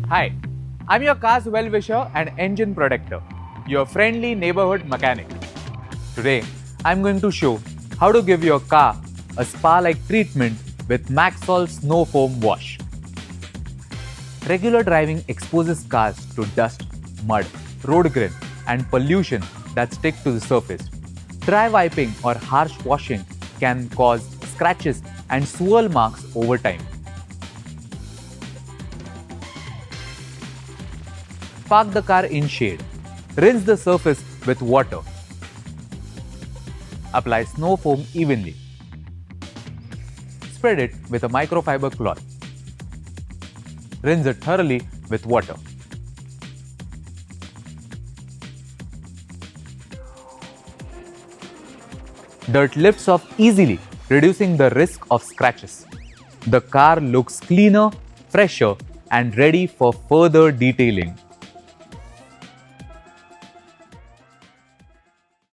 Hi, I'm your car's well-wisher and engine protector, your friendly neighborhood mechanic. Today, I'm going to show how to give your car a spa-like treatment with Magsol Snow Foam Wash. Regular driving exposes cars to dust, mud, road grime, and pollution that stick to the surface. Dry wiping or harsh washing can cause scratches and swirl marks over time. Park the car in shade. Rinse the surface with water. Apply snow foam evenly. Spread it with a microfiber cloth. Rinse it thoroughly with water. Dirt lifts off easily, reducing the risk of scratches. The car looks cleaner, fresher, and ready for further detailing.